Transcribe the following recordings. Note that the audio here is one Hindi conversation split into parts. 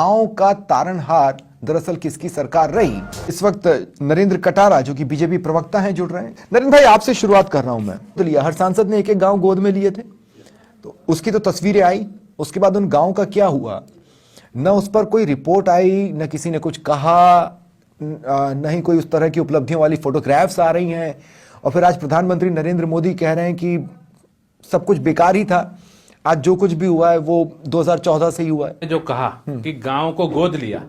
गांव का तारनहार दरअसल किसकी सरकार रही। इस वक्त नरेंद्र कटारा जो कि बीजेपी प्रवक्ता हैं जुड़ रहे हैं। नरेंद्र भाई, आपसे शुरुआत कर रहा हूं मैं। तो लिया हर सांसद ने एक एक गांव गोद में लिए थे, तो उसकी तो तस्वीरें आई, उसके बाद उन गांव का क्या हुआ, न उस पर कोई रिपोर्ट आई, न किसी ने कुछ कहा, न ही कोई उस तरह की उपलब्धियों वाली फोटोग्राफ्स आ रही हैं। और फिर आज प्रधानमंत्री नरेंद्र मोदी कह रहे हैं कि सब कुछ बेकार ही था, आज जो कुछ भी हुआ है वो 2014 से ही हुआ है। जो कहा कि गांव को गोद लिया,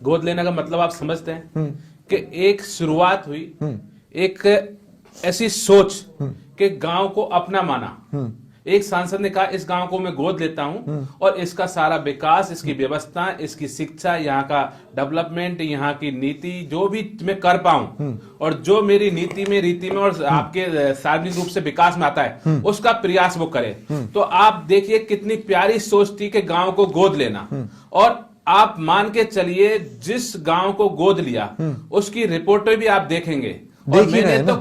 गोद लेने का मतलब आप समझते हैं कि एक शुरुआत हुई, एक ऐसी सोच कि गांव को अपना माना। एक सांसद ने कहा इस गांव को मैं गोद लेता हूं और इसका सारा विकास, इसकी व्यवस्था, इसकी शिक्षा, यहाँ का डेवलपमेंट, यहाँ की नीति जो भी मैं कर पाऊं और जो मेरी नीति में, रीति में और आपके सार्वजनिक रूप से विकास में आता है उसका प्रयास वो करे। तो आप देखिए कितनी प्यारी सोच थी कि गांव को गोद लेना। और आप मान के चलिए जिस गांव को गोद लिया उसकी रिपोर्टें भी आप देखेंगे। और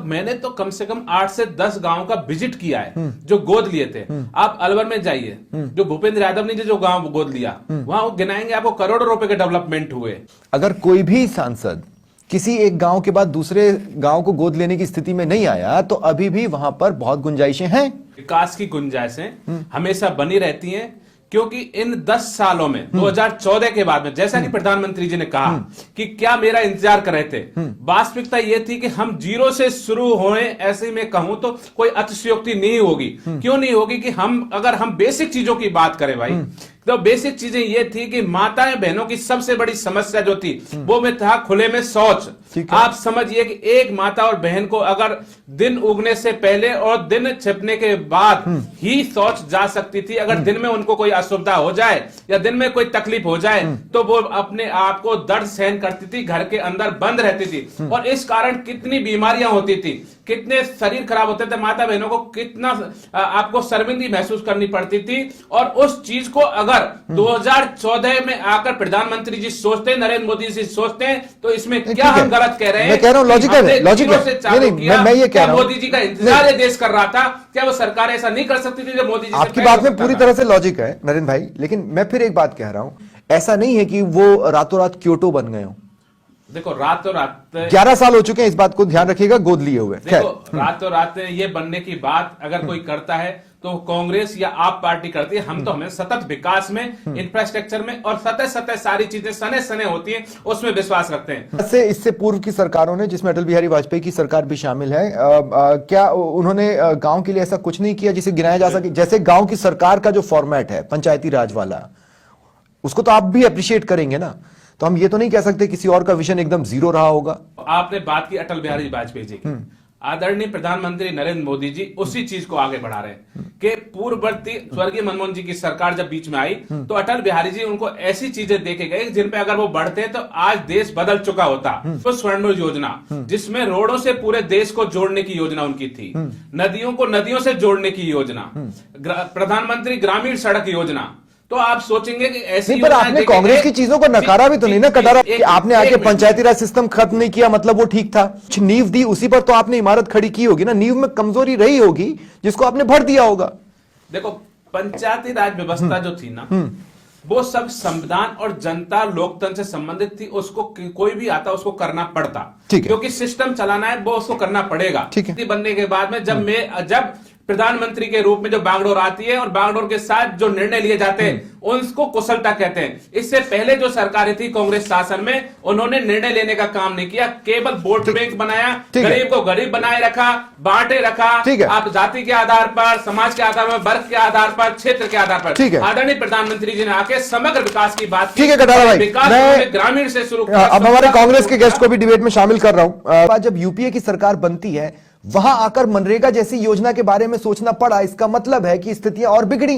मैंने तो कम से कम 8 से 10 गांव का विजिट किया है जो गोद लिए थे। आप अलवर में जाइए, जो भूपेंद्र यादव ने जो गांव गोद लिया, वहां वो गिनाएंगे आपको करोड़ों रुपए के डेवलपमेंट हुए। अगर कोई भी सांसद किसी एक गांव के बाद दूसरे गांव को गोद लेने की स्थिति में नहीं आया तो अभी भी वहां पर बहुत गुंजाइशें हैं। विकास की गुंजाइशें हमेशा बनी रहती हैं, क्योंकि इन 10 सालों में 2014 के बाद में, जैसा कि प्रधानमंत्री जी ने कहा कि क्या मेरा इंतजार कर रहे थे, वास्तविकता यह थी कि हम जीरो से शुरू होए। ऐसे में कहूं तो कोई अतिशयोक्ति नहीं होगी। क्यों नहीं होगी कि अगर हम बेसिक चीजों की बात करें भाई, तो बेसिक चीजें ये थी कि माताएं बहनों की सबसे बड़ी समस्या जो थी वो में था खुले में शौच। आप समझिए कि एक माता और बहन को अगर दिन उगने से पहले और दिन छिपने के बाद ही शौच जा सकती थी। अगर दिन में उनको कोई असुविधा हो जाए या दिन में कोई तकलीफ हो जाए तो वो अपने आप को दर्द सहन करती थी, घर के अंदर बंद रहती थी और इस कारण कितनी बीमारियां होती थी, कितने शरीर खराब होते थे, माता बहनों को कितना आपको शर्मिंदगी महसूस करनी पड़ती थी। और उस चीज को अगर 2014 में आकर प्रधानमंत्री जी सोचते, नरेंद्र मोदी जी सोचते हैं, तो इसमें क्या हम गलत कह रहे हैं? मैं कह रहा हूं लॉजिकल है, लॉजिकल है। मैं ये कह रहा हूं मोदी जी का इंतजार ये देश कर रहा था, क्या वो सरकार ऐसा नहीं कर सकती थी जो मोदी जी? आपकी बात में पूरी तरह से लॉजिक है नरेंद्र भाई, लेकिन मैं फिर एक बात कह रहा हूं, ऐसा नहीं है कि वो रातों रात क्योटो बन गए हो। देखो रातों रात 11 साल हो चुके हैं, इस बात को ध्यान रखिएगा, गोद लिए हुए। देखो रातों रात ये बनने की बात अगर कोई करता है तो कांग्रेस या आप पार्टी करती है। हम तो हमें सतत विकास में, इंफ्रास्ट्रक्चर में और सतत सारी चीजें सने सने होती हैं, उसमें विश्वास रखते हैं। इससे पूर्व की सरकारों ने, जिसमें अटल बिहारी वाजपेयी की सरकार भी शामिल है, क्या उन्होंने गांव के लिए ऐसा कुछ नहीं किया जिसे गिनाया जा सके? जैसे गांव की सरकार का जो फॉर्मेट है पंचायती राज वाला, उसको तो आप भी अप्रिशिएट करेंगे ना। तो हम ये तो नहीं कह सकते किसी और का विजन एकदम जीरो रहा होगा। आपने बात की अटल बिहारी वाजपेयी जी की, आदरणीय प्रधानमंत्री नरेंद्र मोदी जी उसी चीज को आगे बढ़ा रहे हैं कि पूर्ववर्ती स्वर्गीय मनमोहन जी की सरकार जब बीच में आई तो अटल बिहारी जी उनको ऐसी चीजें देखे गए जिन पे अगर वो बढ़ते तो आज देश बदल चुका होता। तो स्वर्ण योजना, जिसमें रोडों से पूरे देश को जोड़ने की योजना उनकी थी, नदियों को नदियों से जोड़ने की योजना, प्रधानमंत्री ग्रामीण सड़क योजना। तो आप सोचेंगे कि ऐसी, पर आपने कांग्रेस की चीजों को नकारा भी तो नहीं ना कटारा। आपने आके पंचायती राज सिस्टम खत्म नहीं किया मतलब वो ठीक था, नींव दी, उसी पर तो आपने इमारत खड़ी की होगी ना। नींव में कमजोरी रही होगी जिसको आपने भर दिया होगा। देखो पंचायती राज व्यवस्था जो थी ना, वो सब संविधान और जनता लोकतंत्र से संबंधित थी। उसको कोई भी आता उसको करना पड़ता, क्योंकि सिस्टम चलाना है वो उसको करना पड़ेगा। बनने के बाद में जब प्रधानमंत्री के रूप में जो बागडोर आती है और बागडोर के साथ जो निर्णय लिए जाते हैं उनको कुशलता कहते हैं। इससे पहले जो सरकारें थी कांग्रेस शासन में, उन्होंने निर्णय लेने का काम नहीं किया, केवल वोट बैंक बनाया, गरीब को गरीब बनाए रखा, बांटे रखा। आप जाति के आधार पर, समाज के आधार पर, वर्ग के आधार पर, क्षेत्र के आधार पर। आदरणीय प्रधानमंत्री जी ने आके समग्र विकास की बात की। विकास ग्रामीण से शुरू किया। अब हमारे कांग्रेस के गेस्ट को भी डिबेट में शामिल कर रहा हूं। जब यूपीए की सरकार बनती है वहां आकर मनरेगा जैसी योजना के बारे में सोचना पड़ा, इसका मतलब है कि स्थितियां और बिगड़ी।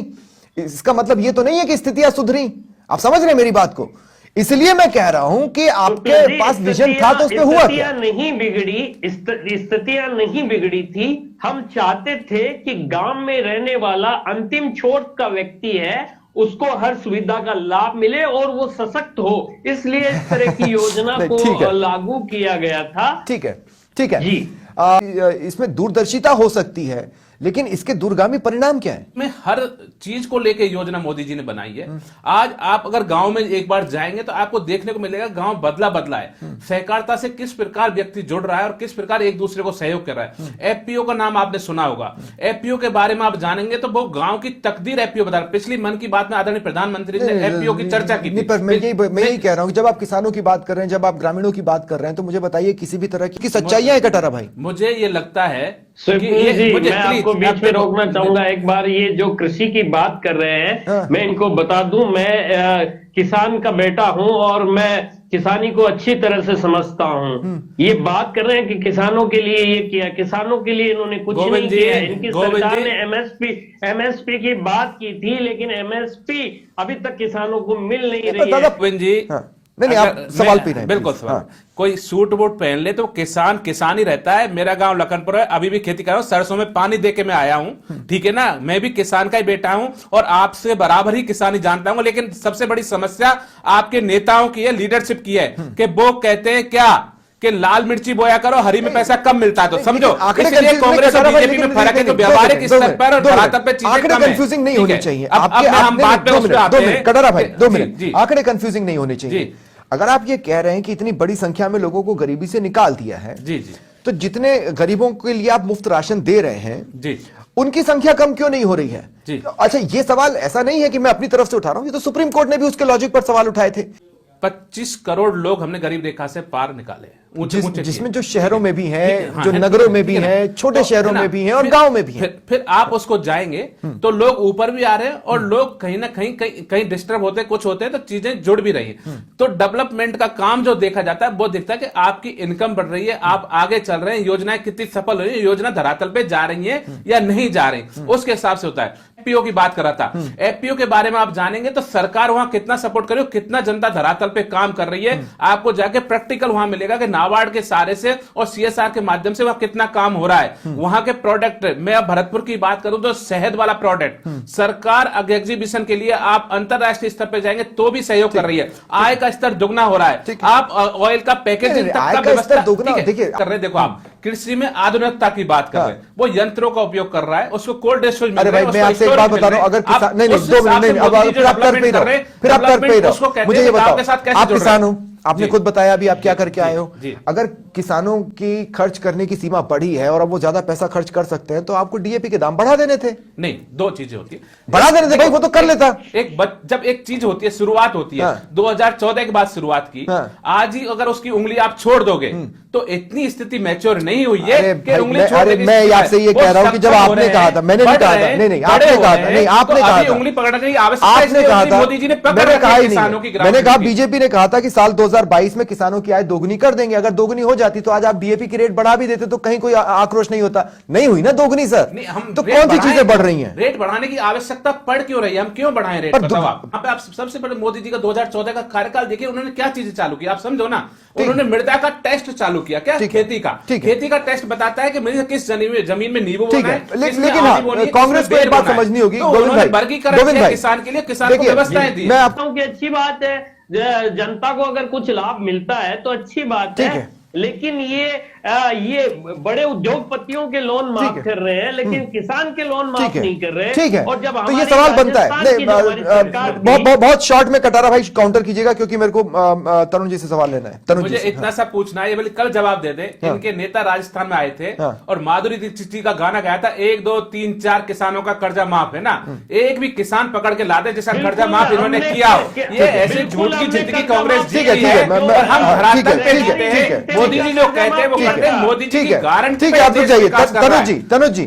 इसका मतलब यह तो नहीं है कि स्थितियां सुधरी। आप समझ रहे हैं मेरी बात को? इसलिए मैं कह रहा हूं कि आपके पास विजन था तो उसमें हुआ क्या? नहीं बिगड़ी, स्थितियां नहीं बिगड़ी थी। हम चाहते थे कि गांव में रहने वाला अंतिम छोर का व्यक्ति है उसको हर सुविधा का लाभ मिले और वो सशक्त हो, इसलिए इस तरह की योजना को लागू किया गया था। ठीक है जी। इसमें दूरदर्शिता हो सकती है, लेकिन इसके दूरगामी परिणाम क्या है? में हर चीज को लेके योजना मोदी जी ने बनाई है। आज आप अगर गांव में एक बार जाएंगे तो आपको देखने को मिलेगा गांव बदला है। सहकारिता से किस प्रकार व्यक्ति जुड़ रहा है और किस प्रकार एक दूसरे को सहयोग कर रहा है। एफपीओ का नाम आपने सुना होगा, एफपीओ के बारे में आप जानेंगे तो वो गांव की तकदीर एफपीओ बता रहा है। पिछली मन की बात में आदरणीय प्रधानमंत्री ने एफपीओ की चर्चा की थी। पर मैं यही कह रहा हूं, जब आप किसानों की बात कर रहे हैं, जब आप ग्रामीणों की बात कर रहे हैं, तो मुझे बताइए किसी भी तरह की सच्चाइयां है कटारा भाई? मुझे ये लगता है सुखबीर जी, मैं आपको बीच में रोकना चाहूंगा एक बार। ये जो कृषि की बात कर रहे हैं, मैं इनको बता दूं, मैं किसान का बेटा हूं और मैं किसानी को अच्छी तरह से समझता हूं। ये बात कर रहे हैं कि किसानों के लिए ये किया, किसानों के लिए इन्होंने कुछ नहीं किया। इनकी सरकार ने एमएसपी की बात की थी, लेकिन एमएसपी अभी तक किसानों को मिल नहीं रही है। गोविंद जी, नहीं आप सवाल पे रहे, बिल्कुल सवाल। कोई सूट वूट पहन ले तो किसान ही रहता है। मेरा गांव लखनपुर है, अभी भी खेती कर रहा हूं, सरसों में पानी दे के मैं आया हूं, ठीक है ना। मैं भी किसान का ही बेटा हूं और आपसे बराबर ही किसानी जानता हूं। लेकिन सबसे बड़ी समस्या आपके नेताओं की है, लीडरशिप की है, कि वो कहते हैं क्या कि लाल मिर्ची बोया करो, हरी में पैसा कम मिलता है। तो समझो, इसलिए कांग्रेस और बीजेपी में फर्क है। तो व्यवहारिक स्तर पर और धरातल पे चीजें कम है। कंफ्यूजिंग नहीं होनी चाहिए। अब हम बात पे उस पे आते हैं। कटारा भाई 2 मिनट, आंकड़े कंफ्यूजिंग नहीं होने चाहिए। अगर आप ये कह रहे हैं कि इतनी बड़ी संख्या में लोगों को गरीबी से निकाल दिया है, जी, तो जितने गरीबों के लिए आप मुफ्त राशन दे रहे हैं, जी, उनकी संख्या कम क्यों नहीं हो रही है? जी। अच्छा, ये सवाल ऐसा नहीं है कि मैं अपनी तरफ से उठा रहा हूं, ये तो सुप्रीम कोर्ट ने भी उसके लॉजिक पर सवाल उठाए थे। 25 करोड़ लोग हमने गरीब रेखा से पार निकाले, जिसमें जो शहरों में भी हैं, जो नगरों में भी हैं, छोटे शहरों में भी हैं और गांव में भी हैं। फिर आप उसको जाएंगे तो लोग ऊपर भी आ रहे हैं और लोग कहीं ना कहीं डिस्टर्ब होते हैं, कुछ होते हैं, तो चीजें जुड़ भी रही हैं। तो डेवलपमेंट का काम जो देखा जाता है वो दिखता है कि आपकी इनकम बढ़ रही है, आप आगे चल रहे हैं, योजनाएं कितनी सफल हो रही है, योजना धरातल पे जा रही है या नहीं जा रही, उसके हिसाब से होता है। एफपीओ की बात कर रहा था, एफपीओ के बारे में आप जानेंगे तो सरकार वहां कितना सपोर्ट कर रही है, कितना जनता धरातल पे काम कर रही है, आपको जाके प्रैक्टिकल वहां मिलेगा कि नाबार्ड के सारे से और सीएसआर के माध्यम से वहां कितना काम हो रहा है। वहां के प्रोडक्ट, मैं अब भरतपुर की बात करूं तो शहद वाला प्रोडक्ट सरकार एग्जीबिशन के लिए आप अंतरराष्ट्रीय स्तर पे जाएंगे तो भी सहयोग कर रही है। आय का स्तर दुगना हो रहा है। आप ऑयल का पैकेजिंग तक का व्यवस्था कर रहे हैं। देखो, आप कृषि में आधुनिकता की बात कर रहे हैं, वो यंत्रों का उपयोग कर रहा है, उसको कोल्ड स्टोरेज में। अरे भाई, मैं आपसे एक बात बता रहा हूं, अगर किसान नहीं 2 मिनट, अब आप कर पे रहो, फिर आप कर पे रहो, मुझे ये बताओ, आप किसान हो, आपने खुद बताया अभी आप क्या करके आए हो। अगर किसानों की खर्च करने की सीमा बढ़ी है और अब वो ज्यादा पैसा खर्च कर सकते हैं, तो आपको डीएपी के दाम बढ़ा देने थे। नहीं, 2 चीजें होती है, बढ़ा देने थे भाई, वो तो कर लेता। जब एक चीज होती है, शुरुआत होती है, 2014 के बाद शुरुआत की, आज ही अगर उसकी उंगली आप छोड़ दोगे तो इतनी स्थिति मैच्योर नहीं हुई है कि उंगली छोड़ देगी। मैं आपसे ये कह रहा हूं कि जब आपने कहा था, मैंने नहीं कहा था, नहीं आपने कहा था, नहीं आपने कहा था, उंगली पकड़ने की आवश्यकता आपने कहा था, मोदी जी ने पकड़ मैंने कहा ही किसानों नहीं, की। मैंने कहा बीजेपी ने कहा था कि साल 2022 में किसानों की आय दोगुनी कर देंगे। अगर दोगुनी हो जाती तो आज आप डीएपी की रेट बढ़ा भी देते तो कहीं कोई आक्रोश नहीं होता। नहीं हुई ना दोगुनी सर, तो कौन सी चीजें बढ़ रही हैं? रेट बढ़ाने की आवश्यकता पड़ क्यों रही है? हम क्यों बढ़ाएं रेट? बताओ आप सबसे पहले मोदी जी का 2014 का कार्यकाल देखिए, उन्होंने क्या चीजें चालू की आप समझो ना। उन्होंने मृदा का टेस्ट चालू किया, क्या? खेती का टेस्ट बताता है कि मुझे किस जमीन में नींबू बोना है। लेकिन कांग्रेस को एक बात समझनी होगी, गोविंद भाई, वर्गीकरण किसान के लिए, किसान को व्यवस्थाएं दी। मैं आपको की अच्छी बात है, जनता को अगर कुछ लाभ मिलता है तो अच्छी बात है। लेकिन ये बड़े उद्योगपतियों के लोन माफ कर रहे हैं, लेकिन किसान के लोन माफ नहीं कर रहे। ठीक है, और जब तो ये सवाल बनता है, बहुत शॉर्ट में कटारा भाई काउंटर कीजिएगा, क्योंकि मेरे को तरुण जी से सवाल लेना है। मुझे इतना सा पूछना है, ये बोले कल जवाब दे दे। इनके नेता राजस्थान में आए थे और माधुरी दीक्षित जी का गाना गाया था, 1 2 3 4 किसानों का कर्जा माफ है ना। एक भी किसान पकड़ के ला दे जिसका कर्जा माफ इन्होंने किया हो। ये ऐसी झूठ की जिंदगी कांग्रेस जी रही है और हम धरातल पे जीते हैं। मोदी जी जो कहते हैं वो करते हैं। मोदी जी की गारंटी। ठीक है, आप रुक जाइए तनुज जी।